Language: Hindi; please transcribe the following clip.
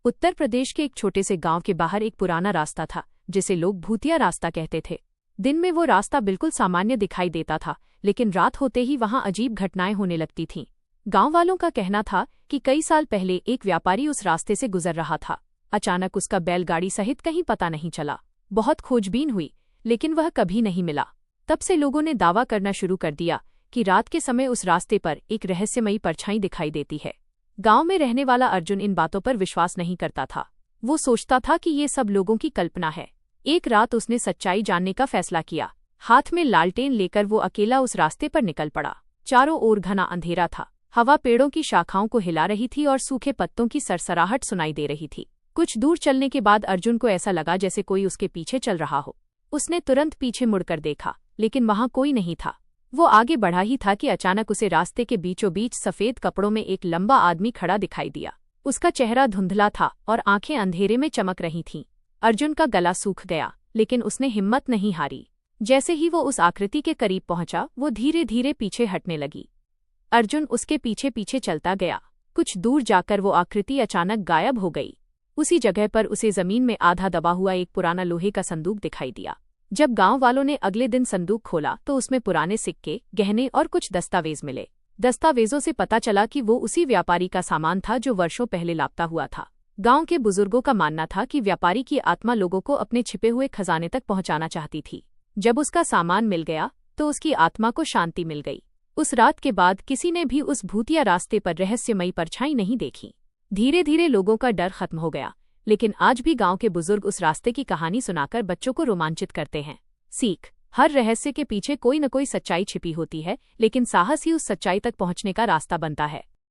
उत्तर प्रदेश के एक छोटे से गांव के बाहर एक पुराना रास्ता था जिसे लोग भूतिया रास्ता कहते थे। दिन में वो रास्ता बिल्कुल सामान्य दिखाई देता था, लेकिन रात होते ही वहां अजीब घटनाएं होने लगती थीं। गांव वालों का कहना था कि कई साल पहले एक व्यापारी उस रास्ते से गुजर रहा था। अचानक उसका बैलगाड़ी सहित कहीं पता नहीं चला। बहुत खोजबीन हुई, लेकिन वह कभी नहीं मिला। तब से लोगों ने दावा करना शुरू कर दिया कि रात के समय उस रास्ते पर एक रहस्यमयी परछाई दिखाई देती है। गांव में रहने वाला अर्जुन इन बातों पर विश्वास नहीं करता था। वो सोचता था कि ये सब लोगों की कल्पना है। एक रात उसने सच्चाई जानने का फैसला किया। हाथ में लालटेन लेकर वो अकेला उस रास्ते पर निकल पड़ा। चारों ओर घना अंधेरा था। हवा पेड़ों की शाखाओं को हिला रही थी और सूखे पत्तों की सरसराहट सुनाई दे रही थी। कुछ दूर चलने के बाद अर्जुन को ऐसा लगा जैसे कोई उसके पीछे चल रहा हो। उसने तुरंत पीछे मुड़कर देखा, लेकिन वहां कोई नहीं था। वो आगे बढ़ा ही था कि अचानक उसे रास्ते के बीचों बीच सफेद कपड़ों में एक लंबा आदमी खड़ा दिखाई दिया। उसका चेहरा धुंधला था और आंखें अंधेरे में चमक रही थीं। अर्जुन का गला सूख गया, लेकिन उसने हिम्मत नहीं हारी। जैसे ही वो उस आकृति के करीब पहुंचा, वो धीरे धीरे पीछे हटने लगी। अर्जुन उसके पीछे पीछे चलता गया। कुछ दूर जाकर वो आकृति अचानक गायब हो गई। उसी जगह पर उसे जमीन में आधा दबा हुआ एक पुराना लोहे का संदूक दिखाई दिया। जब गांव वालों ने अगले दिन संदूक खोला तो उसमें पुराने सिक्के, गहने और कुछ दस्तावेज मिले। दस्तावेजों से पता चला कि वो उसी व्यापारी का सामान था जो वर्षों पहले लापता हुआ था। गांव के बुजुर्गों का मानना था कि व्यापारी की आत्मा लोगों को अपने छिपे हुए खजाने तक पहुंचाना चाहती थी। जब उसका सामान मिल गया तो उसकी आत्मा को शांति मिल गई। उस रात के बाद किसी ने भी उस भूतिया रास्ते पर रहस्यमयी परछाई नहीं देखी। धीरे धीरे लोगों का डर खत्म हो गया, लेकिन आज भी गांव के बुजुर्ग उस रास्ते की कहानी सुनाकर बच्चों को रोमांचित करते हैं। सीख: हर रहस्य के पीछे कोई न कोई सच्चाई छिपी होती है, लेकिन साहस ही उस सच्चाई तक पहुंचने का रास्ता बनता है।